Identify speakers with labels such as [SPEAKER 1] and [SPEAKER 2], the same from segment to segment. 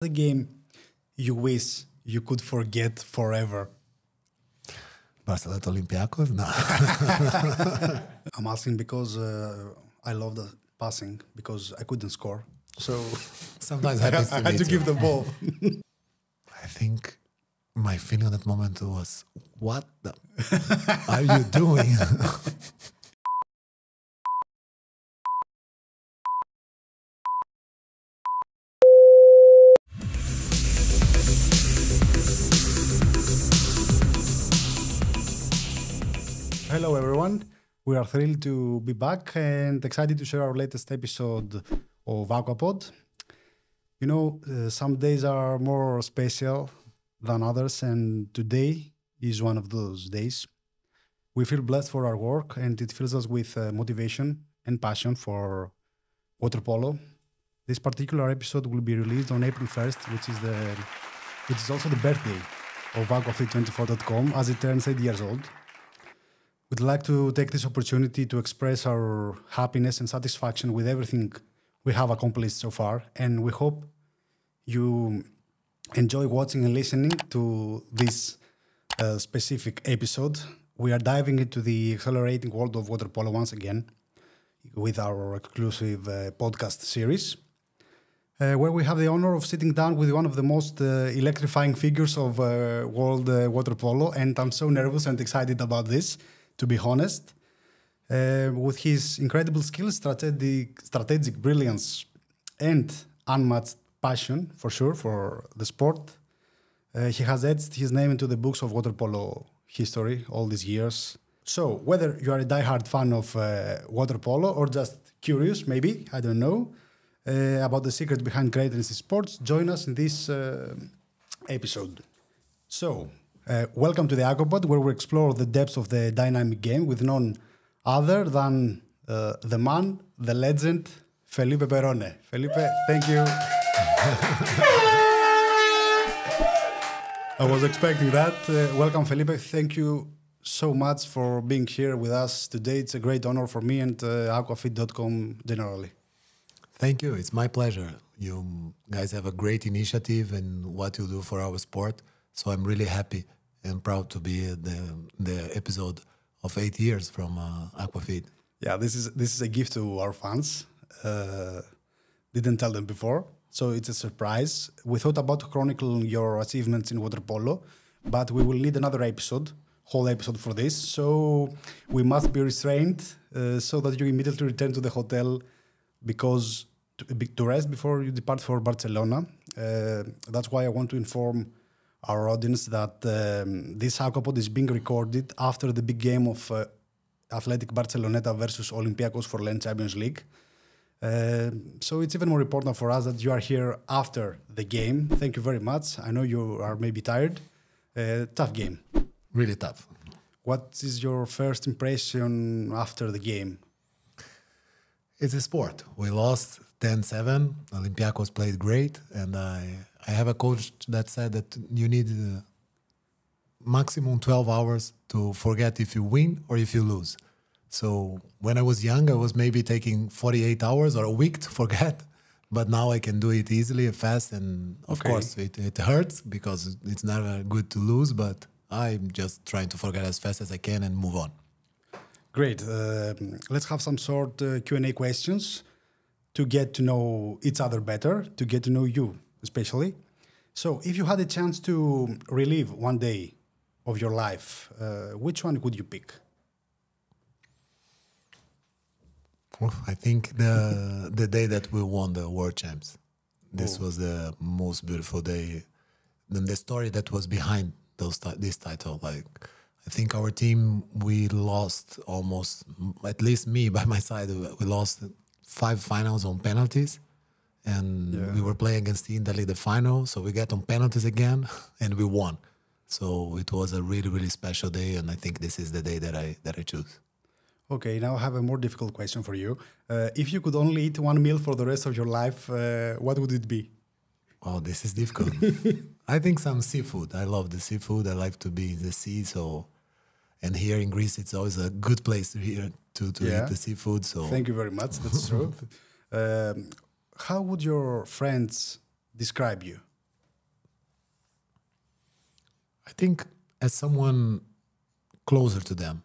[SPEAKER 1] The game you wish you could forget forever?
[SPEAKER 2] Barcelona Olympiacos? No.
[SPEAKER 1] I'm asking because I love the passing because I couldn't score. So
[SPEAKER 2] Sometimes
[SPEAKER 1] I
[SPEAKER 2] happens to
[SPEAKER 1] had
[SPEAKER 2] me
[SPEAKER 1] to
[SPEAKER 2] too.
[SPEAKER 1] give the ball.
[SPEAKER 2] I think my feeling at that moment was, what the are you doing?
[SPEAKER 1] Hello everyone. We are thrilled to be back and excited to share our latest episode of Aquapod. You know, some days are more special than others, and today is one of those days. We feel blessed for our work, and it fills us with motivation and passion for Waterpolo. This particular episode will be released on April 1st, which is also the birthday of Aquafeed24.com, as it turns 8 years old. We'd like to take this opportunity to express our happiness and satisfaction with everything we have accomplished so far, and we hope you enjoy watching and listening to this specific episode. We are diving into the accelerating world of water polo once again with our exclusive podcast series, where we have the honor of sitting down with one of the most electrifying figures of world water polo, and I'm so nervous and excited about this, to be honest. With his incredible skills, strategic brilliance, and unmatched passion, for sure, for the sport, he has etched his name into the books of water polo history all these years. So, whether you are a diehard fan of water polo or just curious, maybe, I don't know, about the secret behind greatness in sports, join us in this episode. So, welcome to the Aquapod, where we explore the depths of the dynamic game with none other than the man, the legend, Felipe Perrone. Felipe, thank you. I was expecting that. Welcome, Felipe. Thank you so much for being here with us today. It's a great honor for me and Aquafeed.com generally.
[SPEAKER 2] Thank you. It's my pleasure. You guys have a great initiative in what you do for our sport. So I'm really happy and proud to be the episode of 8 years from Aquafeed.
[SPEAKER 1] Yeah, this is a gift to our fans. Didn't tell them before, so it's a surprise. We thought about chronicling your achievements in water polo, but we will need another whole episode for this. So we must be restrained so that you immediately return to the hotel because to rest before you depart for Barcelona. That's why I want to inform our audience that this Aquapod is being recorded after the big game of Athletic Barceloneta versus Olympiacos for LEN Champions League. So it's even more important for us that you are here after the game. Thank you very much. I know you are maybe tired. Tough game.
[SPEAKER 2] Really tough.
[SPEAKER 1] What is your first impression after the game?
[SPEAKER 2] It's a sport. We lost 10-7. Olympiacos played great, and I have a coach that said that you need maximum 12 hours to forget if you win or if you lose. So when I was young, I was maybe taking 48 hours or a week to forget, but now I can do it easily and fast. And of course, it hurts because it's never good to lose, but I'm just trying to forget as fast as I can and move on.
[SPEAKER 1] Great. Let's have some sort Q&A questions to get to know each other better, to get to know you especially. So if you had a chance to relive one day of your life, which one would you pick?
[SPEAKER 2] I think the day that we won the World Champs. This was the most beautiful day. And the story that was behind this title. Like, I think our team, we lost almost, at least me by my side, we lost 5 finals on penalties. And we were playing against Italy the final. So we got on penalties again and we won. So it was a really, really special day. And I think this is the day that I choose.
[SPEAKER 1] Okay, now I have a more difficult question for you. If you could only eat one meal for the rest of your life, what would it be?
[SPEAKER 2] Oh, this is difficult. I think some seafood. I love the seafood. I like to be in the sea. So, and here in Greece, it's always a good place to eat the seafood. So
[SPEAKER 1] thank you very much. That's true. How would your friends describe you?
[SPEAKER 2] I think as someone closer to them,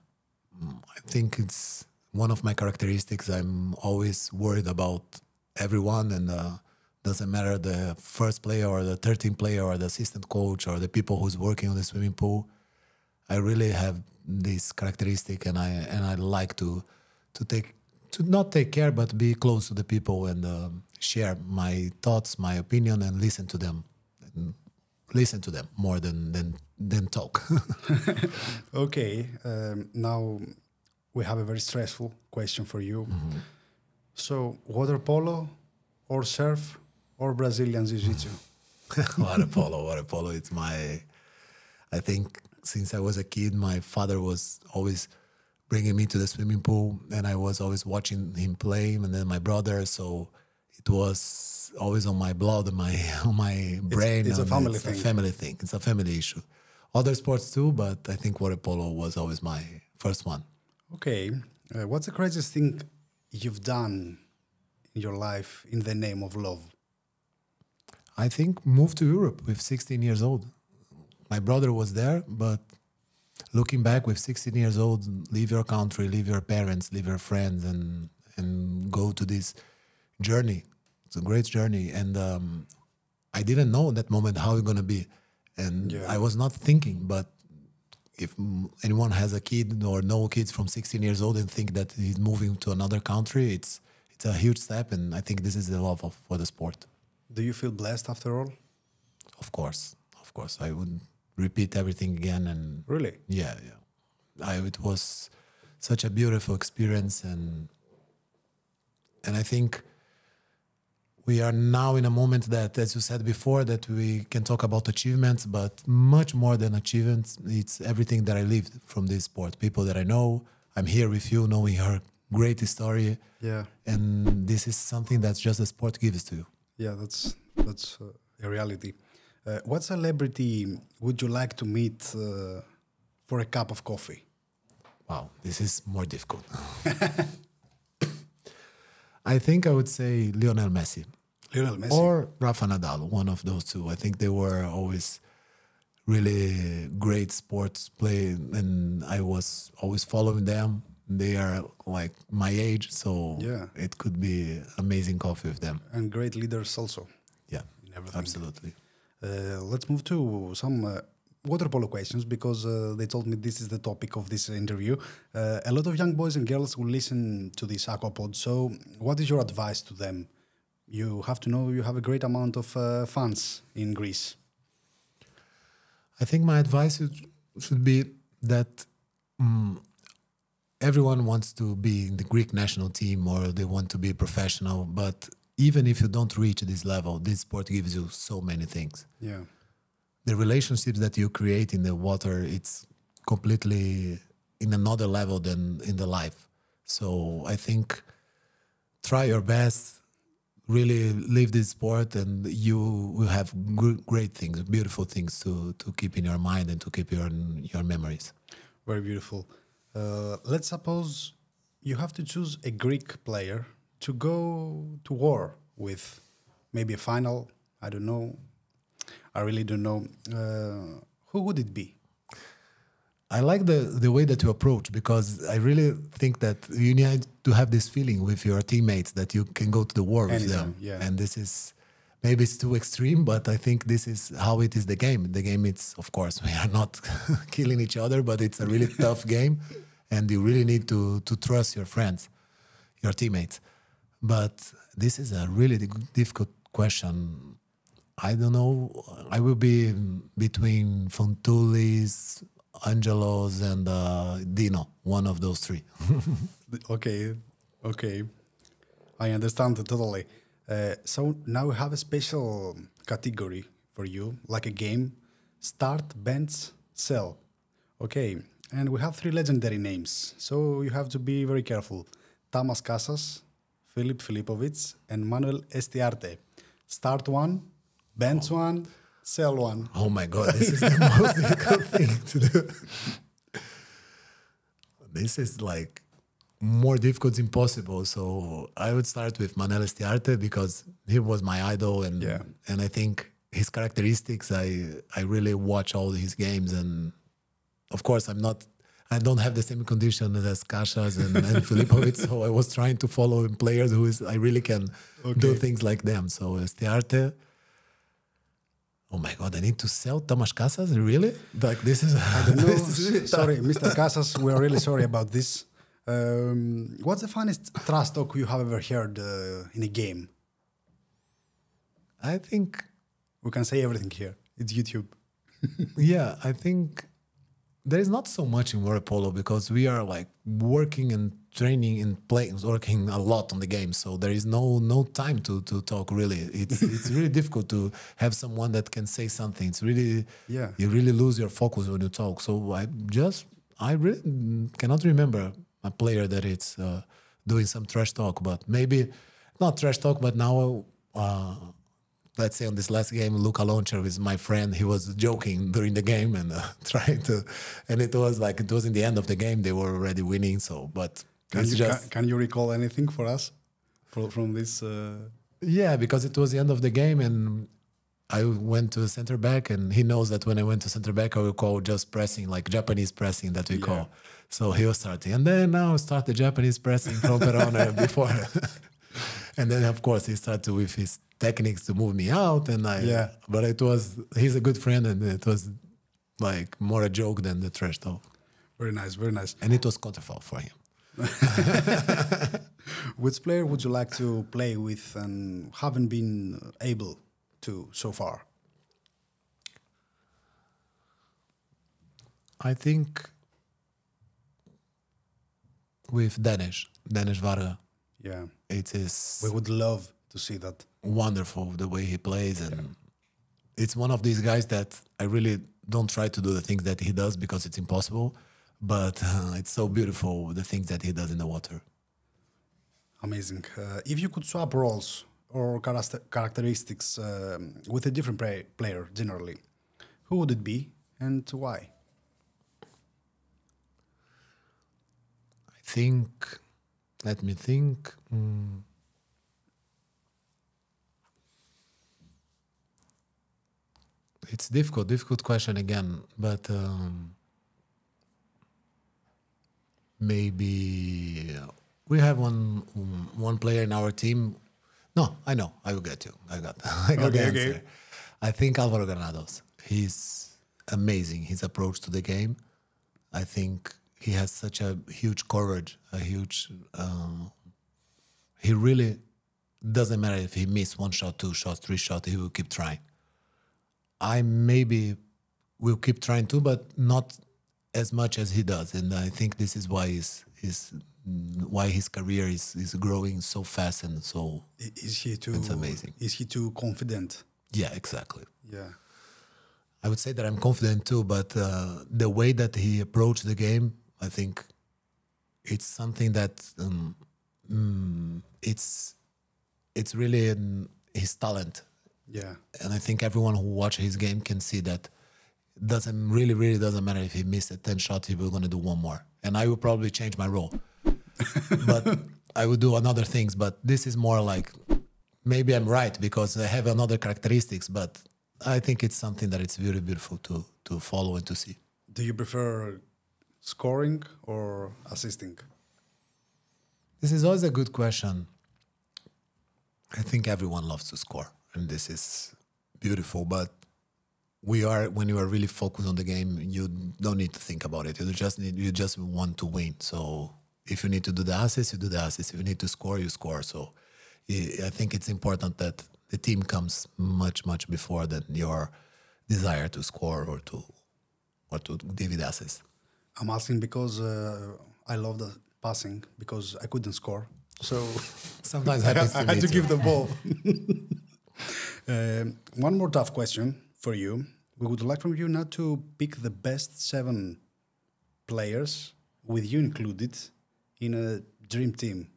[SPEAKER 2] I think it's one of my characteristics. I'm always worried about everyone, and doesn't matter the first player or the 13th player or the assistant coach or the people who's working on the swimming pool. I really have this characteristic, and I like to not take care, but be close to the people and share my thoughts, my opinion, and listen to them. Listen to them more than talk.
[SPEAKER 1] Okay, now we have a very stressful question for you. Mm-hmm. So, water polo or surf or Brazilian jiu-jitsu?
[SPEAKER 2] Water polo. It's I think since I was a kid, my father was always bringing me to the swimming pool, and I was always watching him play, and then my brother. So it was always on my blood, on my brain.
[SPEAKER 1] It's a family thing.
[SPEAKER 2] It's a family thing. It's a family issue. Other sports too, but I think water polo was always my first one.
[SPEAKER 1] Okay. What's the craziest thing you've done in your life in the name of love?
[SPEAKER 2] I think moved to Europe with 16 years old. My brother was there, but looking back with 16 years old, leave your country, leave your parents, leave your friends, and go to this journey. It's a great journey. And I didn't know in that moment how it's going to be. And I was not thinking, but if anyone has a kid or no kids from 16 years old and think that he's moving to another country, it's a huge step. And I think this is the love for the sport.
[SPEAKER 1] Do you feel blessed after all?
[SPEAKER 2] Of course. I would repeat everything again. And
[SPEAKER 1] really?
[SPEAKER 2] Yeah. It was such a beautiful experience, and I think we are now in a moment that, as you said before, that we can talk about achievements, but much more than achievements, it's everything that I lived from this sport. People that I know, I'm here with you, knowing your great story.
[SPEAKER 1] Yeah.
[SPEAKER 2] And this is something that just the sport gives to you.
[SPEAKER 1] Yeah, that's a reality. What celebrity would you like to meet for a cup of coffee?
[SPEAKER 2] Wow, this is more difficult. I think I would say Lionel Messi. Or Rafa Nadal, one of those two. I think they were always really great sports play, and I was always following them. They are like my age, so it could be amazing coffee with them.
[SPEAKER 1] And great leaders also.
[SPEAKER 2] Yeah, absolutely.
[SPEAKER 1] Let's move to some water polo questions, because they told me this is the topic of this interview. A lot of young boys and girls will listen to this Aquapod. So what is your advice to them? You have to know you have a great amount of fans in Greece.
[SPEAKER 2] I think my advice should be that everyone wants to be in the Greek national team, or they want to be professional. But even if you don't reach this level, this sport gives you so many things.
[SPEAKER 1] Yeah.
[SPEAKER 2] The relationships that you create in the water, it's completely in another level than in the life. So I think try your best, really live this sport, and you will have great things, beautiful things to keep in your mind and to keep your memories.
[SPEAKER 1] Very beautiful. Let's suppose you have to choose a Greek player to go to war with, maybe a final, I don't know. I really don't know. Who would it be?
[SPEAKER 2] I like the way that you approach, because I really think that you need to have this feeling with your teammates that you can go to the war with them.
[SPEAKER 1] Yeah.
[SPEAKER 2] And this is, maybe it's too extreme, but I think this is how it is the game. The game, it's, of course, we are not killing each other, but it's a really tough game. And you really need to trust your friends, your teammates. But this is a really difficult question. I don't know. I will be between Fontoulis, Angelos, and Dino, one of those three.
[SPEAKER 1] Okay. I understand totally. So now we have a special category for you, like a game: start, bench, sell. Okay, and we have 3 legendary names, so you have to be very careful. Tamas Casas, Filip Filipovic, and Manuel Estiarte. Start one, bench one, sell one.
[SPEAKER 2] Oh my God, this is the most difficult thing to do. This is like more difficult than impossible. So I would start with Manuel Estiarte, because he was my idol, and I think his characteristics. I really watch all his games, and of course I don't have the same condition as Kashas and Filipovic, so I was trying to follow players I really can do things like them. So Estiarte. Oh my God, I need to sell Tamas Casas? Really? Like this is...
[SPEAKER 1] I don't know. Sorry, Mr. Casas, we are really sorry about this. What's the funniest trash talk you have ever heard in a game?
[SPEAKER 2] I think...
[SPEAKER 1] We can say everything here. It's YouTube.
[SPEAKER 2] Yeah, I think there is not so much in Waterpolo because we are like working and training and playing, working a lot on the game. So there is no time to talk really. It's really difficult to have someone that can say something. It's really, you really lose your focus when you talk. So I really cannot remember a player that it's doing some trash talk, but maybe not trash talk, but now, let's say on this last game, Luka Launcher with my friend, he was joking during the game and trying to, and it was in the end of the game, they were already winning. So, but
[SPEAKER 1] can you recall anything for us from this?
[SPEAKER 2] Yeah, because it was the end of the game and I went to center back, and he knows that when I went to center back, I will call just pressing, like Japanese pressing that we call. So he was starting, and then now start the Japanese pressing from Perone before. And then, of course, he started with his techniques to move me out. And but he's a good friend, and it was like more a joke than the trash talk.
[SPEAKER 1] Very nice, very nice.
[SPEAKER 2] And it was counterfoul for him.
[SPEAKER 1] Which player would you like to play with and haven't been able to so far?
[SPEAKER 2] I think with Danish Varga.
[SPEAKER 1] Yeah.
[SPEAKER 2] It is.
[SPEAKER 1] We would love to see that.
[SPEAKER 2] Wonderful the way he plays, and it's one of these guys that I really don't try to do the things that he does because it's impossible, but it's so beautiful the things that he does in the water.
[SPEAKER 1] Amazing. If you could swap roles or characteristics with a different player generally, who would it be and why?
[SPEAKER 2] I think, let me think. It's difficult question again, but maybe we have one player in our team. No, I know. I will get you. I got the answer. Okay. I think Álvaro Granados. He's amazing. His approach to the game. I think he has such a huge courage, he really doesn't matter if he misses 1 shot, 2 shots, 3 shots, he will keep trying. I maybe will keep trying too, but not as much as he does. And I think this is why why his career is growing so fast and so. It's amazing.
[SPEAKER 1] Is he too confident?
[SPEAKER 2] Yeah, exactly.
[SPEAKER 1] Yeah.
[SPEAKER 2] I would say that I'm confident too, but the way that he approached the game, I think it's something that it's really his talent.
[SPEAKER 1] Yeah.
[SPEAKER 2] And I think everyone who watches his game can see that it really doesn't matter if he missed a 10 shot, he will going to do one more. And I will probably change my role. But I would do other things. But this is more like, maybe I'm right because I have another characteristics, but I think it's something that it's very beautiful to follow and to see.
[SPEAKER 1] Do you prefer scoring or assisting?
[SPEAKER 2] This is always a good question. I think everyone loves to score, and this is beautiful, but when you are really focused on the game, you don't need to think about it. You just want to win. So if you need to do the assist, you do the assist. If you need to score, you score. So I think it's important that the team comes much, much before than your desire to score or to give it assist.
[SPEAKER 1] I'm asking because I love the passing because I couldn't score. So
[SPEAKER 2] sometimes
[SPEAKER 1] I had to give the ball. One more tough question for you. We would like from you now to pick the best 7 players, with you included, in a dream team.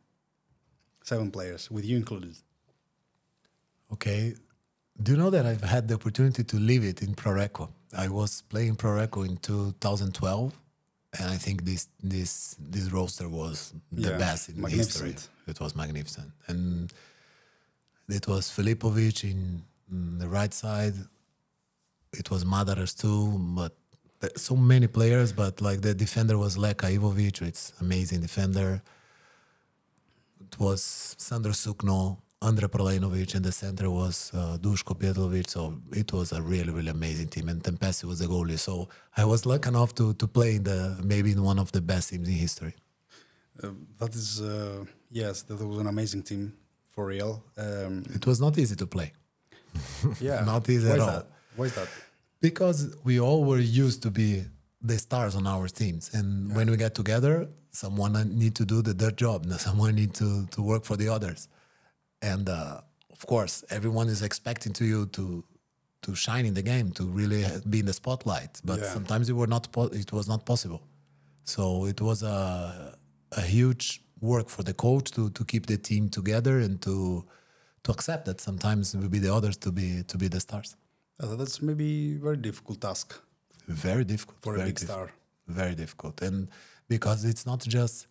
[SPEAKER 1] 7 players, with you included.
[SPEAKER 2] Okay. Do you know that I've had the opportunity to live it in Pro Reco? I was playing Pro Reco in 2012, and I think this roster was the best in history. It was magnificent. And it was Filipovic in The right side, it was Madaras too, but so many players. But like the defender was Leka Ivovic, it's amazing defender. It was Sandro Sukno, Andre Prolenovic, and the center was Duško Pjetlovic. So it was a really, really amazing team. And Tempesi was the goalie. So I was lucky enough to play in maybe in one of the best teams in history.
[SPEAKER 1] That is, yes, that was an amazing team for real.
[SPEAKER 2] It was not easy to play.
[SPEAKER 1] Yeah,
[SPEAKER 2] not easy at all.
[SPEAKER 1] That? Why is that?
[SPEAKER 2] Because we all were used to be the stars on our teams. And when we get together, someone need to do their job. Someone need to work for the others. And of course, everyone is expecting you to shine in the game, to really be in the spotlight. But sometimes it was not possible. So it was a huge work for the coach to keep the team together and to accept that sometimes it will be the others to be the stars.
[SPEAKER 1] That's maybe a very difficult task.
[SPEAKER 2] Very difficult.
[SPEAKER 1] For a big star.
[SPEAKER 2] Very difficult. And because it's not just,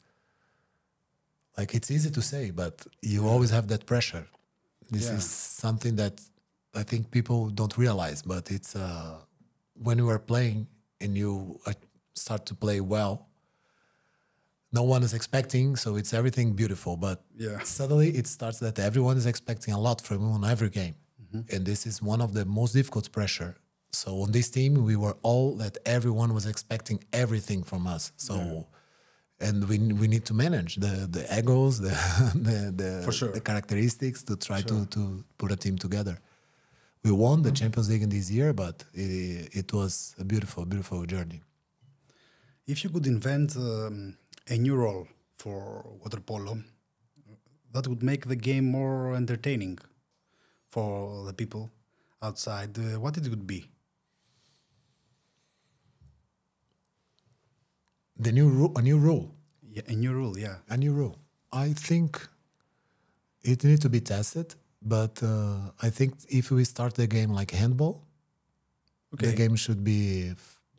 [SPEAKER 2] like, it's easy to say, but you always have that pressure. This is something that I think people don't realize, but it's when you are playing and you start to play well, no one is expecting, so it's everything beautiful. But suddenly it starts that everyone is expecting a lot from you on every game. And this is one of the most difficult pressure. So on this team, we were all that everyone was expecting everything from us. So, and we need to manage the egos, the characteristics to try to put a team together. We won the Champions League in this year, but it was a beautiful, beautiful journey.
[SPEAKER 1] If you could invent a new role for Waterpolo, that would make the game more entertaining for the people outside, what it would be?
[SPEAKER 2] A new rule.
[SPEAKER 1] Yeah, a new rule, yeah.
[SPEAKER 2] A new rule. I think it needs to be tested, but I think if we start the game like handball, the game should be,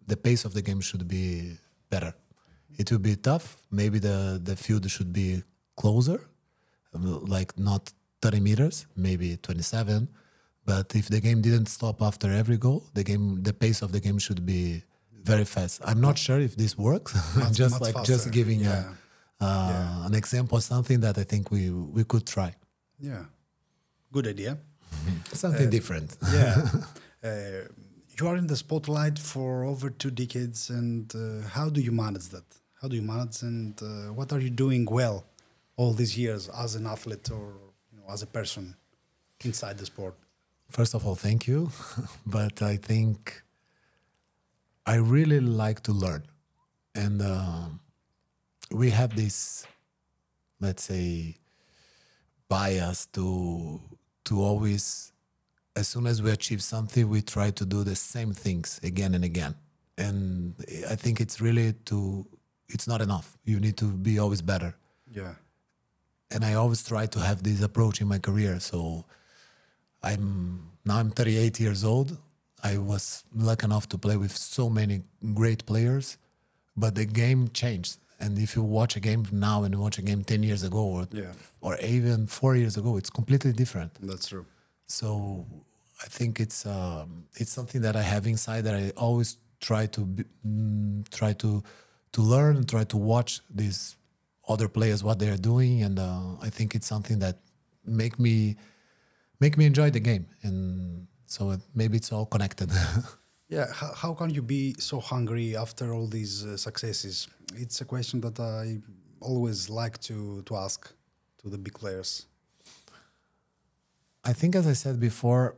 [SPEAKER 2] the pace of the game should be better. It will be tough. Maybe the field should be closer, like not 30 meters, maybe 27. But if the game didn't stop after every goal, the pace of the game should be very fast. I'm not sure if this works. I'm just giving an example of something that I think we could try.
[SPEAKER 1] Yeah, good idea.
[SPEAKER 2] Something different.
[SPEAKER 1] Yeah. You are in the spotlight for over 2 decades, and how do you manage that? How do you manage, and what are you doing well all these years as an athlete or as a person inside the sport?
[SPEAKER 2] First of all, thank you. But I think I really like to learn. And we have this, let's say, bias to always, as soon as we achieve something, we try to do the same things again and again. And I think it's really it's not enough. You need to be always better.
[SPEAKER 1] Yeah.
[SPEAKER 2] And I always try to have this approach in my career. So I'm 38 years old. I was lucky enough to play with so many great players, but the game changed. And if you watch a game now and you watch a game 10 years ago or even 4 years ago, it's completely different.
[SPEAKER 1] That's true.
[SPEAKER 2] So I think it's something that I have inside that I always try to learn and try to watch these other players, what they are doing. And I think it's something that make me enjoy the game. And so maybe it's all connected.
[SPEAKER 1] Yeah, how can you be so hungry after all these successes? It's a question that I always like to ask to the big players.
[SPEAKER 2] I think, as I said before,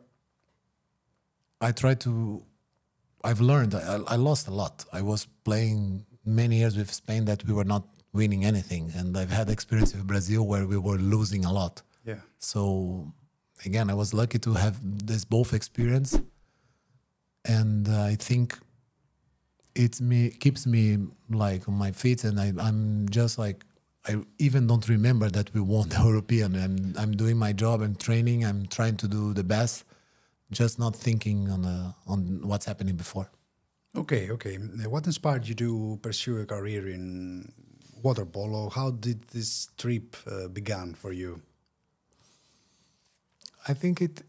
[SPEAKER 2] I've learned, I lost a lot. I was playing many years with Spain that we were not winning anything. And I've had experience with Brazil where we were losing a lot.
[SPEAKER 1] Yeah.
[SPEAKER 2] So again, I was lucky to have this both experience. And I think keeps me like on my feet, and I'm just like, I even don't remember that we won the European. And I'm doing my job, I'm training, I'm trying to do the best, just not thinking on what's happening before.
[SPEAKER 1] Okay. What inspired you to pursue a career in water polo? How did this trip began for you?
[SPEAKER 2] I think it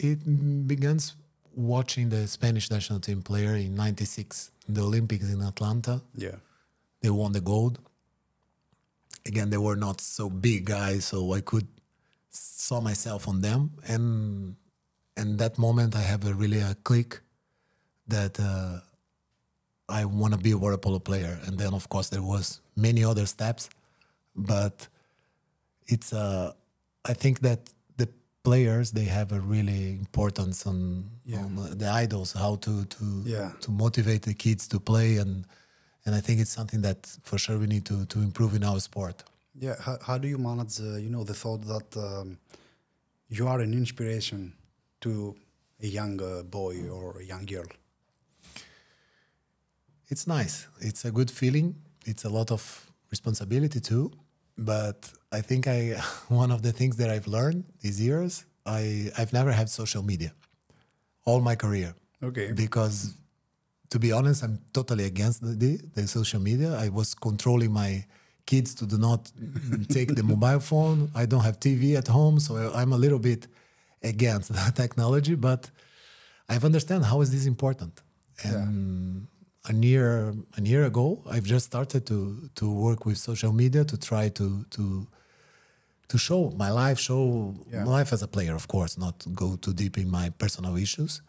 [SPEAKER 2] begins watching the Spanish national team player in '96, the Olympics in Atlanta.
[SPEAKER 1] Yeah.
[SPEAKER 2] They won the gold. Again, they were not so big guys, so I could saw myself on them. And that moment I have a click that I want to be a Waterpolo player. And then, of course, there was many other steps. But it's I think that the players, they have a really importance on the idols, how to motivate the kids to play. And I think it's something that for sure we need to improve in our sport.
[SPEAKER 1] Yeah, how do you manage, the thought that you are an inspiration to a young boy or a young girl?
[SPEAKER 2] It's nice. It's a good feeling. It's a lot of responsibility too. But I think one of the things that I've learned these years, I've never had social media all my career.
[SPEAKER 1] Okay.
[SPEAKER 2] Because to be honest, I'm totally against the social media. I was controlling my kids to do not take the mobile phone. I don't have TV at home, so I'm a little bit against that technology. But I've understand how is this important. And a year ago, I've just started to work with social media to try to show my life, my life as a player, of course, not go too deep in my personal issues.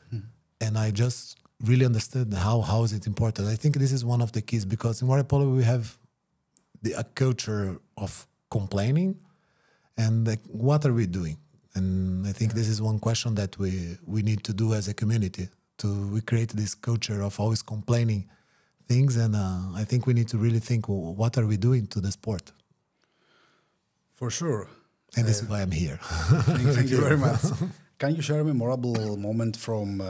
[SPEAKER 2] And I just really understood how is it important. I think this is one of the keys, because in Waterpolo we have a culture of complaining, and what are we doing? And I think this is one question that we need to do as a community. We create this culture of always complaining things, and I think we need to really think, what are we doing to the sport?
[SPEAKER 1] For sure.
[SPEAKER 2] And this is why I'm here.
[SPEAKER 1] Thank you very much. Can you share a memorable moment from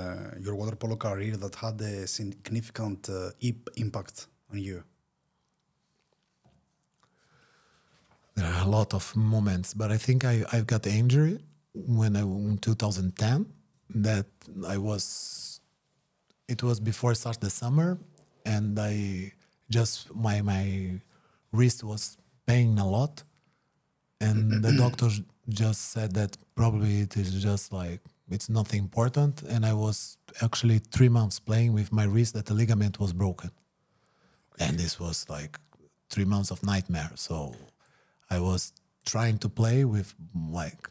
[SPEAKER 1] your Waterpolo career that had a significant impact on you?
[SPEAKER 2] There are a lot of moments, but I think I got the injury in 2010 that it was before start the summer, and my wrist was paining a lot, and the doctor just said that probably it is just it's nothing important, and I was actually 3 months playing with my wrist that the ligament was broken. And this was 3 months of nightmare. So I was trying to play with,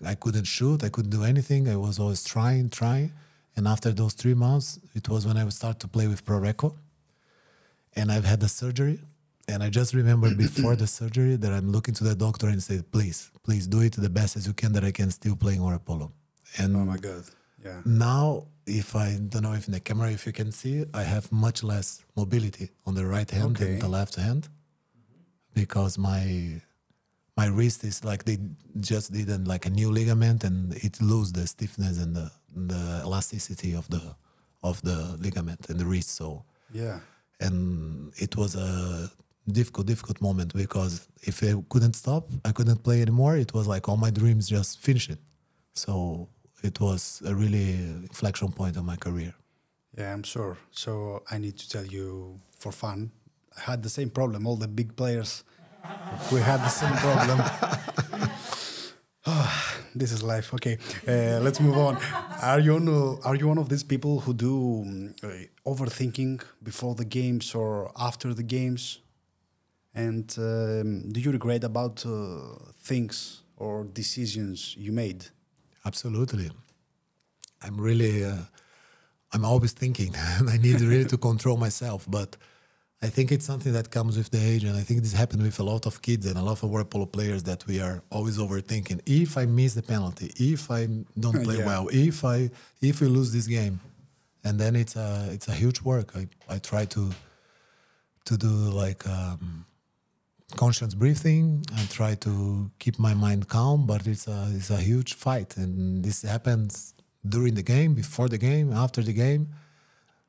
[SPEAKER 2] I couldn't shoot, I couldn't do anything. I was always trying. And after those 3 months, it was when I would start to play with pro record. And I've had the surgery. And I just remember before the surgery that I'm looking to the doctor and said, please do it the best as you can, that I can still play in Waterpolo. And
[SPEAKER 1] oh my God, yeah.
[SPEAKER 2] Now, I don't know if in the camera, if you can see, I have much less mobility on the right hand than the left hand, because my wrist is they just did a new ligament, and it lose the stiffness and the elasticity of the ligament and the wrist. So and it was a difficult moment, because if I couldn't stop, I couldn't play anymore. It was all my dreams just finished. So it was a really inflection point of my career.
[SPEAKER 1] Yeah, I'm sure. So I need to tell you for fun, I had the same problem. All the big players, we had the same problem. This is life. Okay, let's move on. Are you one of these people who do overthinking before the games or after the games? And do you regret about things or decisions you made?
[SPEAKER 2] Absolutely. I'm always thinking, and I need really to control myself. But I think it's something that comes with the age, and I think this happened with a lot of kids and a lot of Waterpolo players, that we are always overthinking. If I miss the penalty, if I don't play well, if we lose this game, and then it's a huge work. I try to do conscious breathing. I try to keep my mind calm, but it's a huge fight, and this happens during the game, before the game, after the game.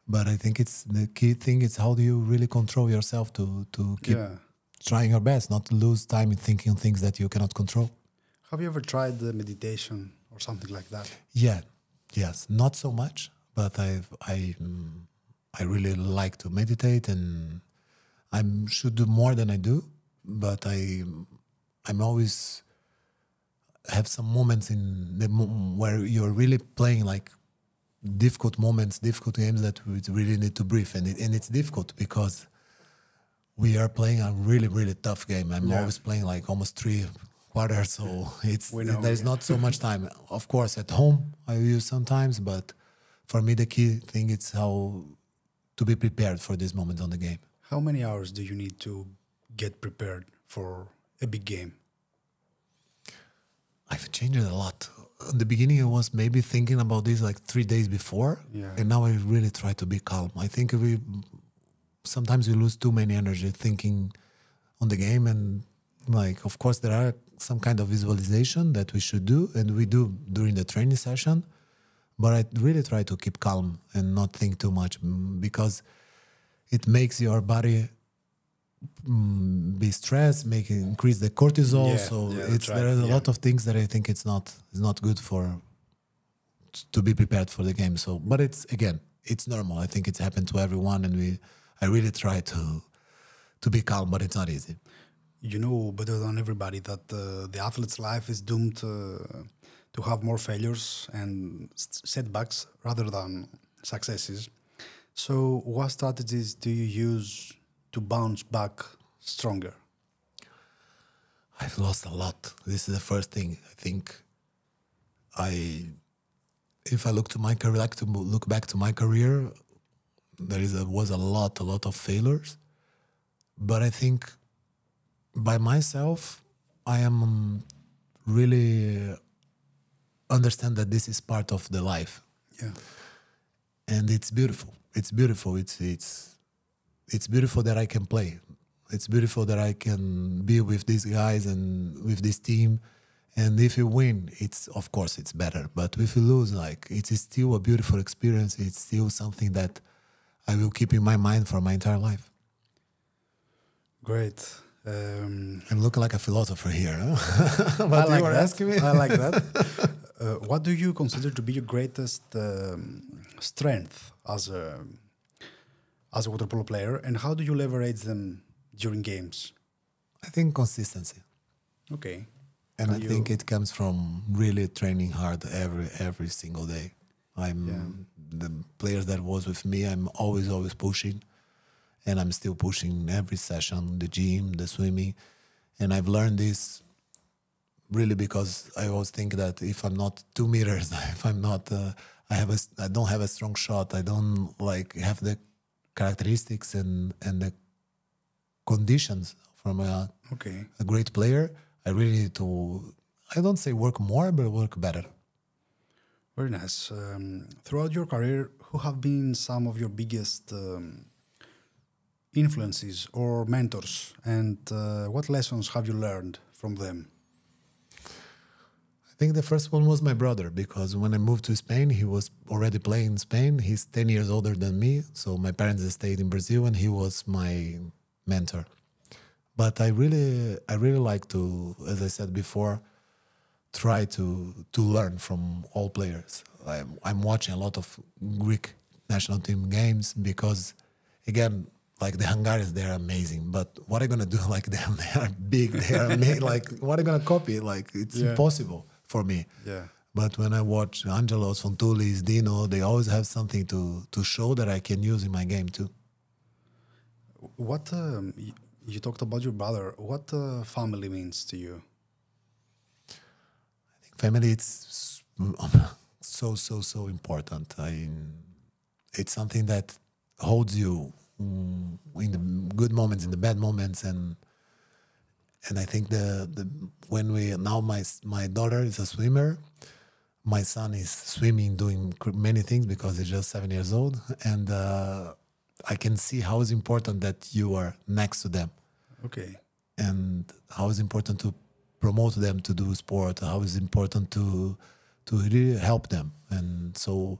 [SPEAKER 2] But I think it's the key thing is how do you really control yourself to keep trying your best, not to lose time in thinking things that you cannot control.
[SPEAKER 1] Have you ever tried the meditation or something like that?
[SPEAKER 2] Yes, not so much, but I really like to meditate, and I should do more than I do. But I'm always have some moments where you're really playing like difficult moments, difficult games that we really need to breathe, and it's difficult because we are playing a really, really tough game. I'm always playing like almost 3 quarters, so there's not so much time. Of course, at home I use sometimes, but for me the key thing is how to be prepared for these moments on the game.
[SPEAKER 1] How many hours do you need to get prepared for a big game?
[SPEAKER 2] I've changed it a lot. In the beginning, I was maybe thinking about this like 3 days before, and now I really try to be calm. I think sometimes we lose too many energy thinking on the game, and like, of course, there are some kind of visualization that we should do, and we do during the training session, but I really try to keep calm and not think too much, because it makes your body be stressed, increase the cortisol. There are a lot of things that I think it's not good to be prepared for the game. So, but it's normal. I think it's happened to everyone, and I really try to be calm, but it's not easy.
[SPEAKER 1] You know better than everybody that the athlete's life is doomed to have more failures and setbacks rather than successes. So what strategies do you use to bounce back stronger?
[SPEAKER 2] I've lost a lot. This is the first thing. I think if I look back to my career, was a lot of failures. But I think by myself, I am really understand that this is part of the life.
[SPEAKER 1] Yeah.
[SPEAKER 2] And it's beautiful. It's beautiful. It's beautiful that I can play. It's beautiful that I can be with these guys and with this team. And if you win, of course it's better. But if you lose, like, it is still a beautiful experience. It's still something that I will keep in my mind for my entire life.
[SPEAKER 1] Great.
[SPEAKER 2] I'm looking like a philosopher here, huh? But
[SPEAKER 1] I like
[SPEAKER 2] you were asking me.
[SPEAKER 1] I like that. What do you consider to be your greatest strength as a waterpolo player, and how do you leverage them during games?
[SPEAKER 2] I think consistency.
[SPEAKER 1] Okay.
[SPEAKER 2] And I think it comes from really training hard every single day. The players that was with me, I'm always pushing, and I'm still pushing every session, the gym, the swimming. And I've learned this really because I always think that if I'm not 2 meters, if I'm not, I don't have a strong shot, I don't have the characteristics and the conditions from a great player, I really need to, I don't say work more, but work better.
[SPEAKER 1] Very nice. Throughout your career, who have been some of your biggest influences or mentors, and what lessons have you learned from them?
[SPEAKER 2] I think the first one was my brother, because when I moved to Spain, he was already playing in Spain. He's 10 years older than me, so my parents stayed in Brazil, and he was my mentor. But I really like to, as I said before, try to learn from all players. I'm watching a lot of Greek national team games because, again, like the Hungarians, they're amazing. But what are you going to do like them? They are big, they are amazing. Like, what are you going to copy? Like, it's impossible for me.
[SPEAKER 1] Yeah.
[SPEAKER 2] But when I watch Angelos, Fontoulis, Dino, they always have something to show that I can use in my game too.
[SPEAKER 1] What, you talked about your brother. What family means to you?
[SPEAKER 2] I think family, it's so important. It's something that holds you in the good moments, in the bad moments, and I think my daughter is a swimmer, my son is swimming, doing many things because he's just 7 years old, and I can see how it's important that you are next to them.
[SPEAKER 1] Okay.
[SPEAKER 2] And how it's important to promote them to do sport, how it's important to really help them. And so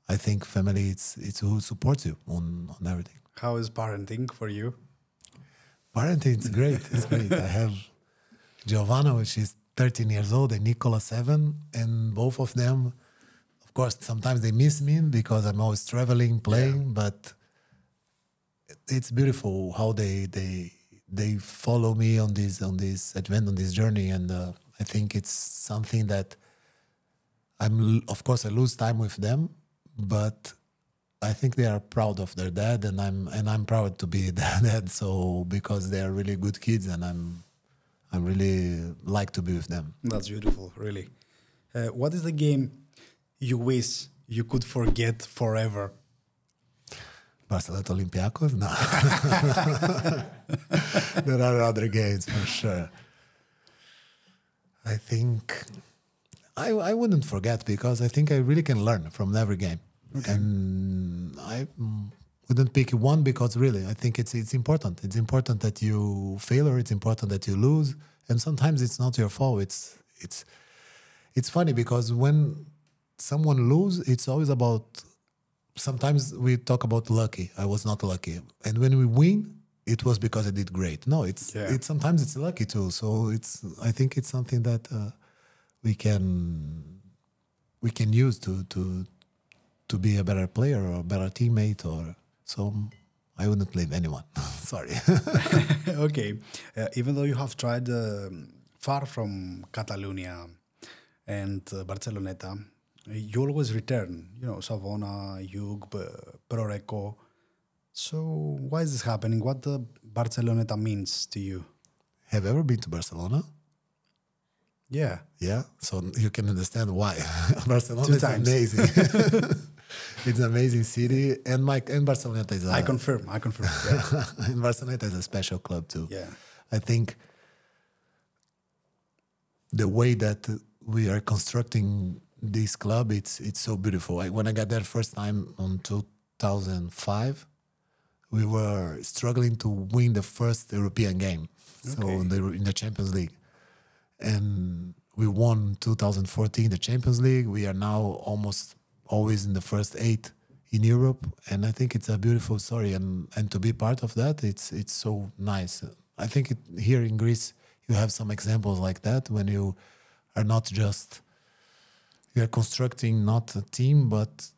[SPEAKER 2] I think family, it's who supports you on everything.
[SPEAKER 1] How is parenting for you?
[SPEAKER 2] Parenting, it's great. It's great. I have Giovanna, which is 13 years old, and Nicola, 7. And both of them, of course, sometimes they miss me because I'm always traveling, playing, but it's beautiful how they follow me on this advent, on this journey, and I think it's something that of course I lose time with them, but I think they are proud of their dad, and I'm proud to be their dad. So because they are really good kids, and I really like to be with them.
[SPEAKER 1] That's beautiful, really. What is the game you wish you could forget forever?
[SPEAKER 2] Barcelona Olympiacos? No. There are other games for sure. I think I wouldn't forget, because I think I really can learn from every game. Okay. And I wouldn't pick one, because really I think it's important. It's important that you fail, or it's important that you lose. And sometimes it's not your fault. It's funny, because when someone loses, it's always about, sometimes we talk about lucky. I was not lucky. And when we win, it was because I did great. No, it's sometimes it's lucky too. So I think it's something that we can use to be a better player or a better teammate, or so. I wouldn't blame anyone. Sorry.
[SPEAKER 1] Okay. Even though you have tried far from Catalonia and Barceloneta, you always return. You know, Savona, Jug, Proreco. So why is this happening? What Barceloneta means to you?
[SPEAKER 2] Have you ever been to Barcelona?
[SPEAKER 1] Yeah.
[SPEAKER 2] Yeah? So you can understand why. Barcelona is amazing. It's an amazing city. And Barceloneta is
[SPEAKER 1] I confirm. Yeah.
[SPEAKER 2] And Barceloneta is a special club too.
[SPEAKER 1] Yeah.
[SPEAKER 2] I think the way that we are constructing this club, it's so beautiful. When I got there first time in 2005, we were struggling to win the first European game, so in the Champions League. And we won 2014 the Champions League. We are now almost always in the first 8 in Europe, and I think it's a beautiful story. And to be part of that, it's so nice. I think here in Greece you have some examples like that, when you are not just, you are constructing not a team but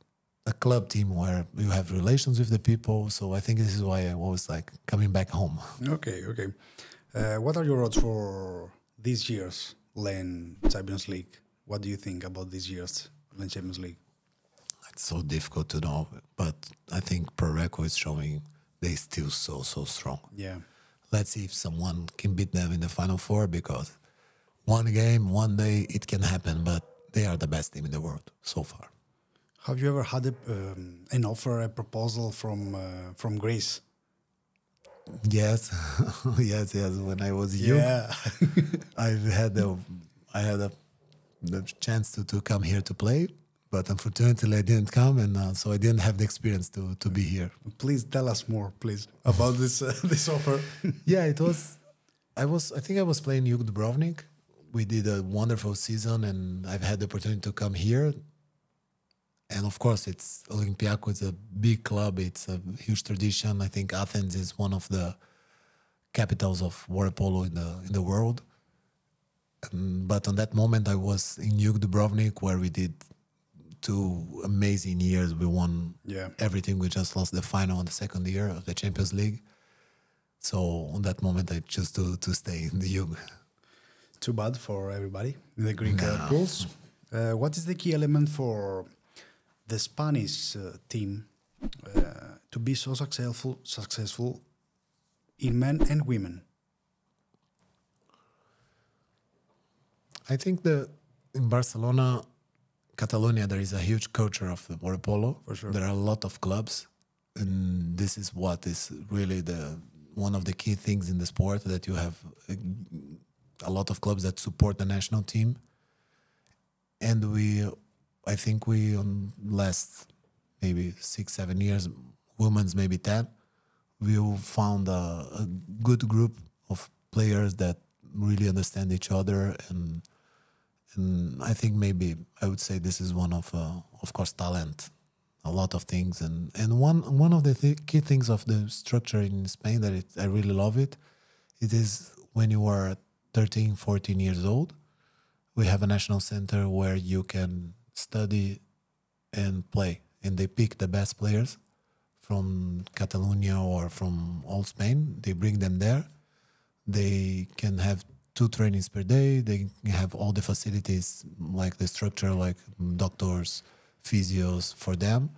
[SPEAKER 2] a club team where you have relations with the people. So I think this is why I always like coming back home.
[SPEAKER 1] Okay. What are your odds for this year's LEN Champions League? What do you think about this year's LEN Champions League?
[SPEAKER 2] It's so difficult to know, but I think Proreco is showing they're still so strong.
[SPEAKER 1] Yeah.
[SPEAKER 2] Let's see if someone can beat them in the Final Four, because one game, one day, it can happen, but they are the best team in the world so far.
[SPEAKER 1] Have you ever had an offer, a proposal from Greece?
[SPEAKER 2] Yes, yes. When I was young, I had the chance to come here to play, but unfortunately I didn't come, and so I didn't have the experience to be here.
[SPEAKER 1] Please tell us more, please, about this this offer.
[SPEAKER 2] Yeah, it was. I think I was playing Juk Dubrovnik. We did a wonderful season, and I've had the opportunity to come here. And of course, it's Olympiacos. It's a big club. It's a huge tradition. I think Athens is one of the capitals of Waterpolo in the world. But on that moment, I was in Juk Dubrovnik, where we did 2 amazing years. We won everything. We just lost the final in the second year of the Champions League. So on that moment, I chose to stay in the Juk.
[SPEAKER 1] Too bad for everybody in the Greek pools. What is the key element for the Spanish team to be so successful in men and women?
[SPEAKER 2] I think in Barcelona, Catalonia, there is a huge culture of the Waterpolo.
[SPEAKER 1] For sure.
[SPEAKER 2] There are a lot of clubs, and this is what is really one of the key things in the sport, that you have a lot of clubs that support the national team. And I think on last maybe 6-7 years, women's maybe 10, we found a good group of players that really understand each other, and I think maybe I would say this is one of course, talent, a lot of things, and one of the key things of the structure in Spain that I really love it is when you are 13, 14 years old, we have a national center where you can study and play, and they pick the best players from Catalonia or from all Spain. They bring them there. They can have 2 trainings per day. They have all the facilities, like the structure, like doctors, physios for them.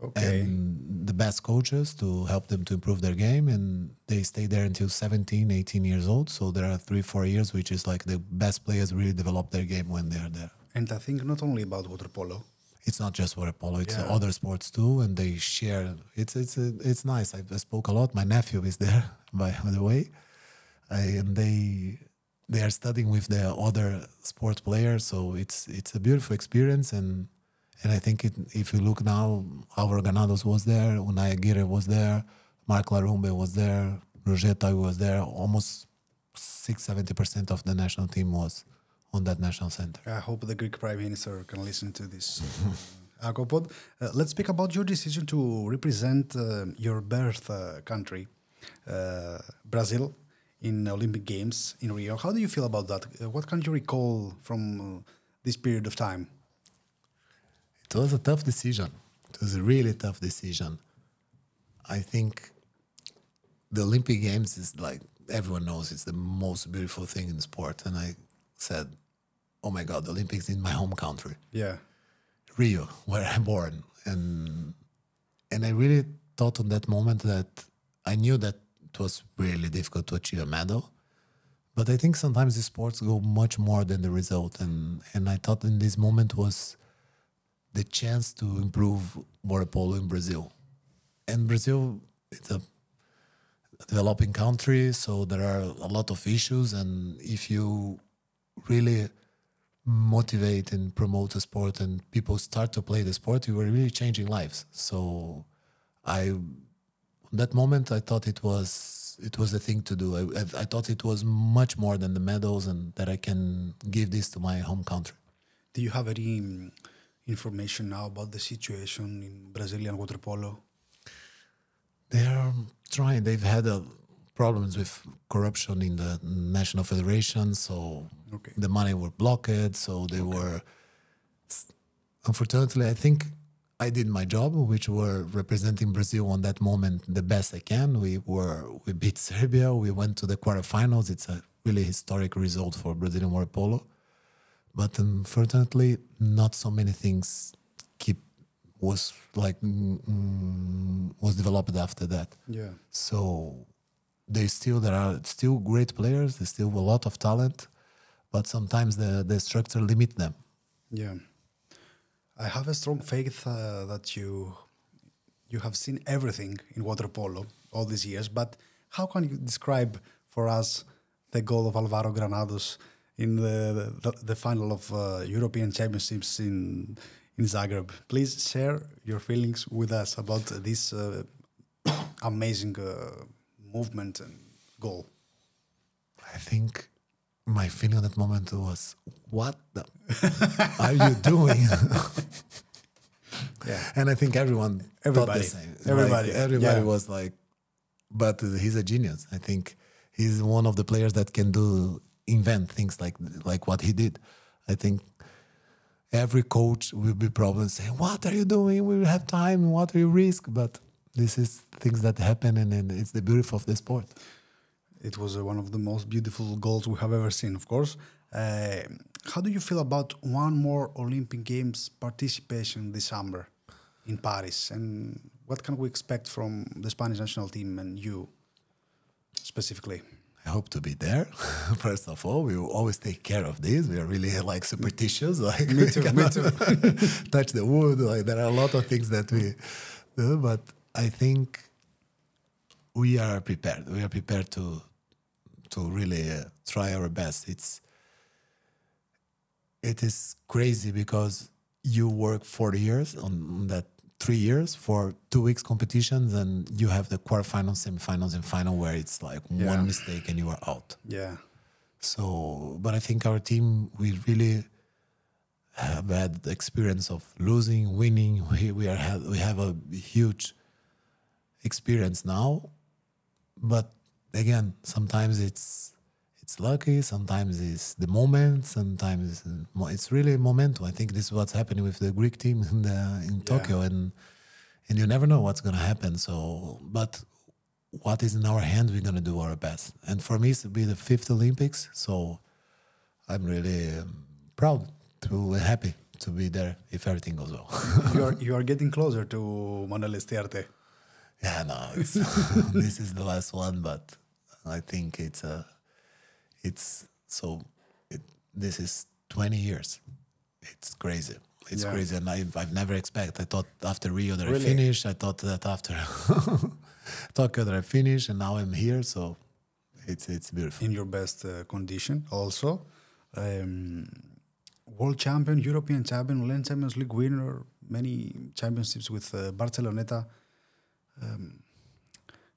[SPEAKER 1] Okay.
[SPEAKER 2] And the best coaches to help them to improve their game. And they stay there until 17, 18 years old. So there are 3-4 years, which is like the best players really develop their game when they are there.
[SPEAKER 1] And I think not only about water polo.
[SPEAKER 2] It's not just water polo, it's other sports too, and they share. It's nice. I spoke a lot. My nephew is there, by the way, and they are studying with the other sport players. So it's a beautiful experience, and I think if you look now, Álvaro Granados was there, Unai Aguirre was there, Marc Larumbe was there, Roger Tayu was there. Almost 60-70% of the national team was on that national center.
[SPEAKER 1] I hope the Greek Prime Minister can listen to this Aquapod. Let's speak about your decision to represent your birth country, Brazil, in Olympic Games in Rio. How do you feel about that? What can you recall from this period of time?
[SPEAKER 2] It was a tough decision. It was a really tough decision. I think the Olympic Games is like, everyone knows it's the most beautiful thing in sport. And I said, oh my God, the Olympics in my home country.
[SPEAKER 1] Yeah.
[SPEAKER 2] Rio, where I'm born. And I really thought on that moment that I knew that it was really difficult to achieve a medal. But I think sometimes the sports go much more than the result. And I thought in this moment was the chance to improve Waterpolo in Brazil. And Brazil, it's a developing country, so there are a lot of issues. And if you really motivate and promote the sport and people start to play the sport, you are really changing lives. So on that moment, I thought it was the thing to do. I thought it was much more than the medals and that I can give this to my home country.
[SPEAKER 1] Do you have any information now about the situation in Brazilian water polo?
[SPEAKER 2] They are trying. They've had problems with corruption in the national federation, so the money were blocked. So they were. Unfortunately, I think I did my job, which were representing Brazil on that moment the best I can. We beat Serbia. We went to the quarterfinals. It's a really historic result for Brazilian water polo. But unfortunately, not so many things was developed after that.
[SPEAKER 1] Yeah.
[SPEAKER 2] So there are still great players. There's still a lot of talent, but sometimes the structure limit them.
[SPEAKER 1] Yeah. I have a strong faith that you have seen everything in water polo all these years. But how can you describe for us the goal of Álvaro Granados in the final of European Championships in Zagreb? Please share your feelings with us about this amazing movement and goal.
[SPEAKER 2] I think my feeling at that moment was, what the are you doing?
[SPEAKER 1] Yeah.
[SPEAKER 2] And I think everybody thought the same. Everybody was like, but he's a genius. I think he's one of the players that can invent things like what he did. I think every coach will be probably saying, what are you doing? We will have time. What are you risk? But this is things that happen, and it's the beauty of the sport.
[SPEAKER 1] It was one of the most beautiful goals we have ever seen, of course. How do you feel about one more Olympic Games participation this summer in Paris? And what can we expect from the Spanish national team and you specifically?
[SPEAKER 2] I hope to be there. First of all, we will always take care of this. We are really like superstitious. Like
[SPEAKER 1] me too.
[SPEAKER 2] Touch the wood. Like there are a lot of things that we do, but I think we are prepared. We are prepared to really try our best. It is crazy because you work 4 years on that 3 years for 2 weeks competitions, and you have the quarterfinals, semifinals, and final where it's like one mistake and you are out.
[SPEAKER 1] Yeah.
[SPEAKER 2] So, but I think our team, we really have had the experience of losing, winning. We have a huge experience now, but again, sometimes it's lucky, sometimes it's the moment, sometimes it's really momentum. I think this is what's happening with the Greek team in Tokyo, and you never know what's going to happen. So, but what is in our hands, we're going to do our best. And for me, it's be the 5th Olympics. So I'm really proud and happy to be there if everything goes well.
[SPEAKER 1] You are getting closer to Manuel Estiarte.
[SPEAKER 2] Yeah, no, it's, this is the last one, but I think this is 20 years. It's crazy. It's crazy, and I've never expected. I thought after Rio that I finished. I thought that after Tokyo that I finished, and now I'm here. So it's beautiful.
[SPEAKER 1] In your best condition, also. World champion, European champion, Land Champions League winner, many championships with Barceloneta.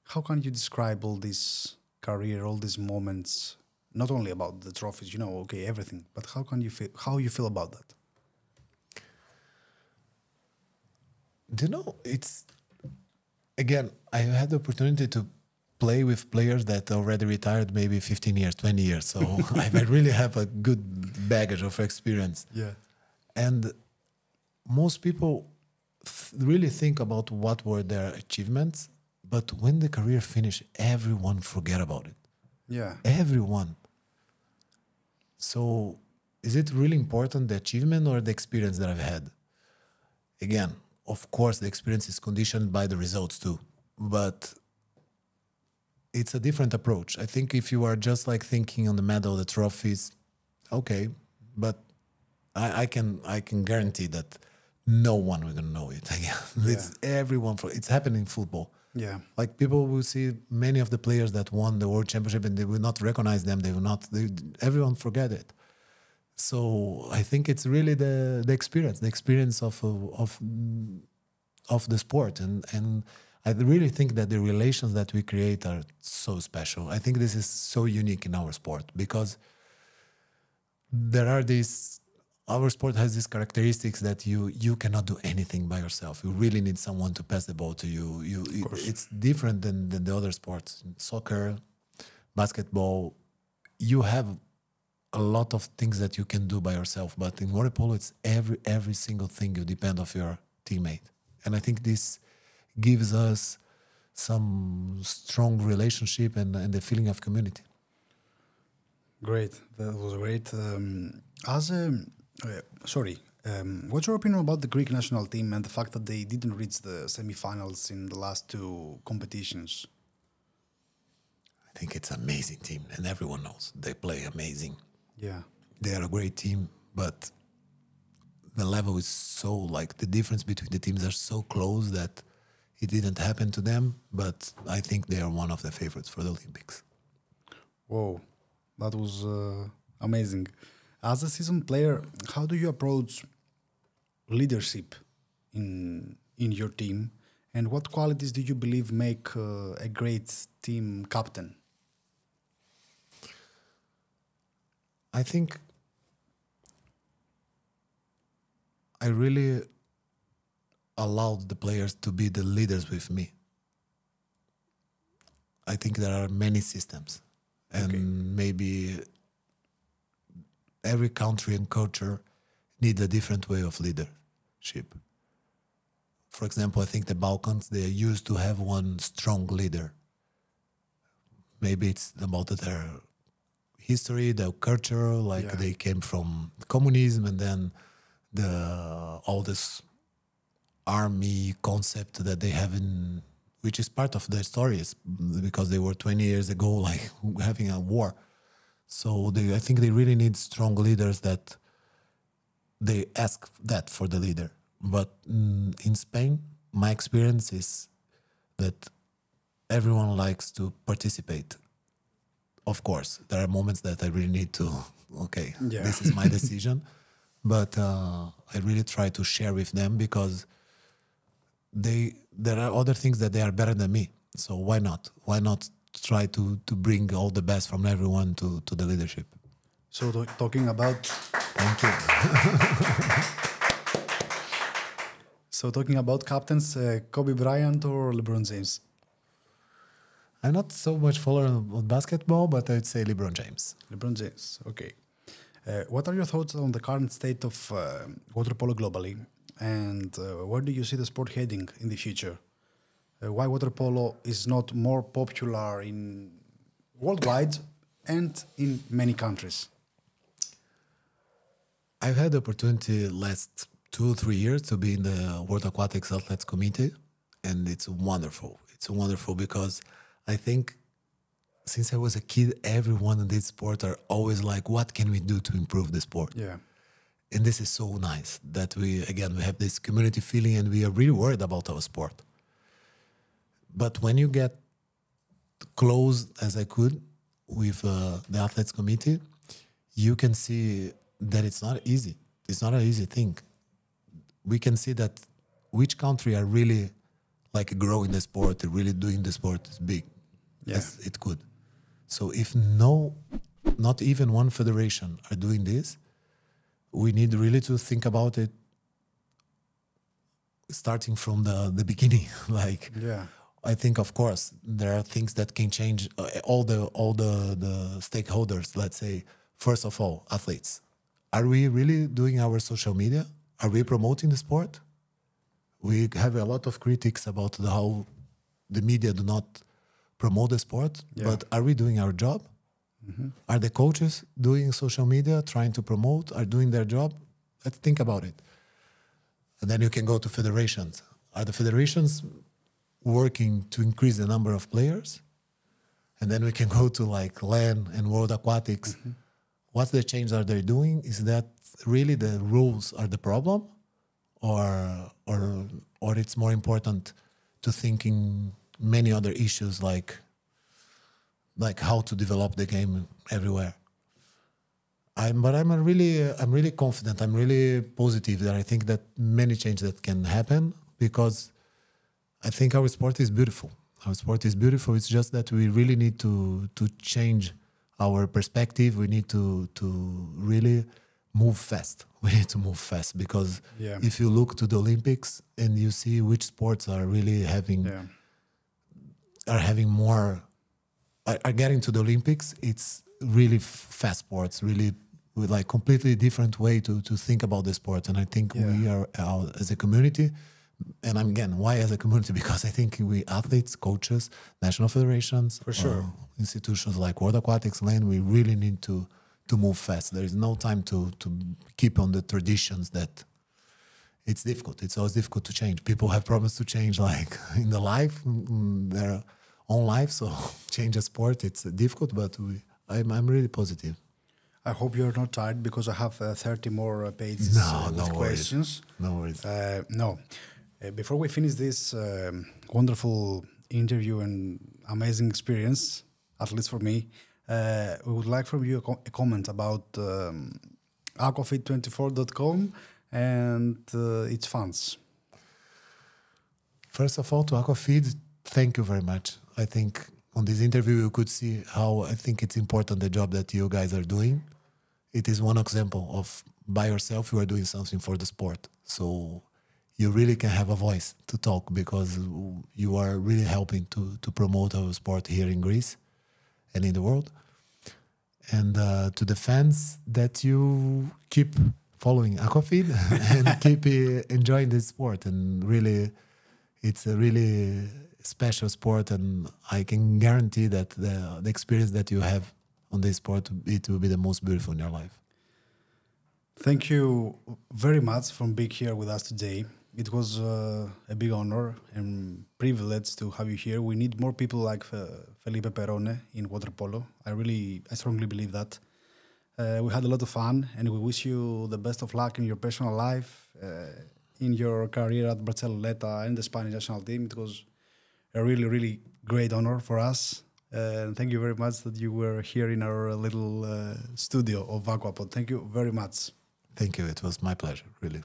[SPEAKER 1] How can you describe all this career, all these moments? Not only about the trophies, everything. But how you feel about that?
[SPEAKER 2] It's again. I had the opportunity to play with players that already retired, maybe 15 years, 20 years. So I really have a good baggage of experience.
[SPEAKER 1] Yeah.
[SPEAKER 2] And most people really think about what were their achievements, but when the career finished, everyone forget about it.
[SPEAKER 1] Yeah.
[SPEAKER 2] Everyone. So is it really important, the achievement or the experience that I've had? Again, of course, the experience is conditioned by the results too, but it's a different approach. I think if you are just like thinking on the medal, the trophies, okay, but I can guarantee that no one will know it. It's everyone. It's happening in football.
[SPEAKER 1] Yeah,
[SPEAKER 2] like people will see many of the players that won the world championship and they will not recognize them. They will not. Everyone forget it. So I think it's really the experience of the sport, and I really think that the relations that we create are so special. I think this is so unique in our sport because our sport has these characteristics that you cannot do anything by yourself. You really need someone to pass the ball to you. It's different than the other sports. In soccer, basketball, you have a lot of things that you can do by yourself. But in Waterpolo, it's every single thing you depend on your teammate. And I think this gives us some strong relationship and the feeling of community.
[SPEAKER 1] Great. That was great. What's your opinion about the Greek national team and the fact that they didn't reach the semifinals in the last two competitions?
[SPEAKER 2] I think it's an amazing team, and everyone knows they play amazing.
[SPEAKER 1] Yeah.
[SPEAKER 2] They are a great team, but the level is so, like, the difference between the teams are so close that it didn't happen to them, but I think they are one of the favorites for the Olympics.
[SPEAKER 1] Whoa, that was amazing. As a seasoned player, how do you approach leadership in your team, and what qualities do you believe make a great team captain?
[SPEAKER 2] I think I really allowed the players to be the leaders with me. I think there are many systems, and maybe every country and culture need a different way of leadership. For example, I think the Balkans, they used to have one strong leader. Maybe it's about their history, their culture, like they came from communism, and then all this army concept that they have which is part of their stories, because they were 20 years ago like having a war. So I think they really need strong leaders that they ask that for the leader. But in Spain, my experience is that everyone likes to participate. Of course, there are moments that I really need to, this is my decision. But I really try to share with them because there are other things that they are better than me. So why not? Why not try to bring all the best from everyone to the leadership?
[SPEAKER 1] So talking about...
[SPEAKER 2] Thank you.
[SPEAKER 1] So talking about captains, Kobe Bryant or LeBron James?
[SPEAKER 2] I'm not so much follower of basketball, but I'd say LeBron James.
[SPEAKER 1] LeBron James, okay. What are your thoughts on the current state of water polo globally, and where do you see the sport heading in the future? why Waterpolo is not more popular in worldwide and in many countries.
[SPEAKER 2] I've had the opportunity last 2-3 years to be in the World Aquatics Athletes Committee, and it's wonderful. It's wonderful because I think since I was a kid, everyone in this sport are always like, what can we do to improve the sport?
[SPEAKER 1] Yeah.
[SPEAKER 2] And this is so nice that we have this community feeling and we are really worried about our sport. But when you get close, as I could, with the Athletes Committee, you can see that it's not easy. It's not an easy thing. We can see that which country are really like growing the sport, really doing the sport is big, as it could. So if not even one federation are doing this, we need really to think about it starting from the beginning. I think, of course, there are things that can change all the stakeholders. Let's say, first of all, athletes. Are we really doing our social media? Are we promoting the sport? We have a lot of critics about how the media do not promote the sport, but are we doing our job? Mm-hmm. Are the coaches doing social media, trying to promote, are doing their job? Let's think about it. And then you can go to federations. Are the federations working to increase the number of players? And then we can go to like LAN and World Aquatics. Mm-hmm. What the change are they doing? Is that really the rules are the problem? Or it's more important to thinking many other issues like how to develop the game everywhere. I'm really confident. I'm really positive that I think that many changes that can happen because I think our sport is beautiful. Our sport is beautiful. It's just that we really need to change our perspective. We need to really move fast. We need to move fast because if you look to the Olympics and you see which sports are really having are getting to the Olympics, it's really fast sports, really with like completely different way to think about the sport. And I think we are as a community, and again, why as a community? Because I think we athletes, coaches, national federations,
[SPEAKER 1] for sure,
[SPEAKER 2] institutions like World Aquatics, LAN, we really need to move fast. There is no time to keep on the traditions that it's difficult. It's always difficult to change. People have problems to change like in the life, their own life. So change a sport, it's difficult, but I'm really positive.
[SPEAKER 1] I hope you're not tired because I have 30 more pages with questions.
[SPEAKER 2] No worries.
[SPEAKER 1] Before we finish this wonderful interview and amazing experience, at least for me, we would like from you a comment about Aquafeed24.com and its fans.
[SPEAKER 2] First of all, to Aquafeed, thank you very much. I think on this interview you could see how I think it's important the job that you guys are doing. It is one example of by yourself you are doing something for the sport. So you really can have a voice to talk because you are really helping to promote our sport here in Greece and in the world. And to the fans, that you keep following Aquafeed and keep enjoying this sport. And really, it's a really special sport, and I can guarantee that the experience that you have on this sport, it will be the most beautiful in your life.
[SPEAKER 1] Thank you very much for being here with us today. It was a big honor and privilege to have you here. We need more people like Felipe Perrone in Waterpolo. I strongly believe that. We had a lot of fun, and we wish you the best of luck in your personal life, in your career at Bαρτσελονέτα and the Spanish national team. It was a really, really great honor for us. And thank you very much that you were here in our little studio of Aquapod. Thank you very much.
[SPEAKER 2] Thank you. It was my pleasure, really.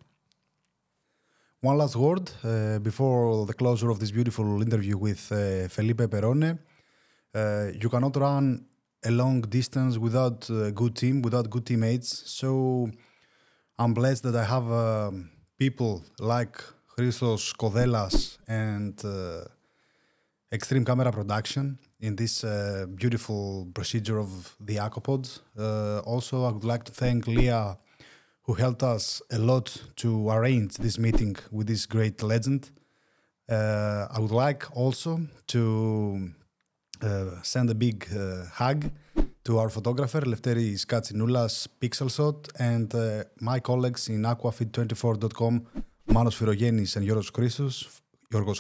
[SPEAKER 1] One last word before the closure of this beautiful interview with Felipe Perrone. You cannot run a long distance without a good team, without good teammates. So I'm blessed that I have people like Christos Kodelas and Extreme Camera Production in this beautiful procedure of the Aquapod. Also, I would like to thank Leah, who helped us a lot to arrange this meeting with this great legend. I would like also to send a big hug to our photographer, Lefteris Katsinoulas, Pixelshot, and my colleagues in Aquafeed24.com, Manos Firogenis and Yorgos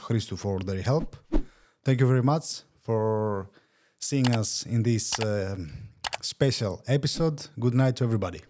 [SPEAKER 1] Christou for their help. Thank you very much for seeing us in this special episode. Good night to everybody.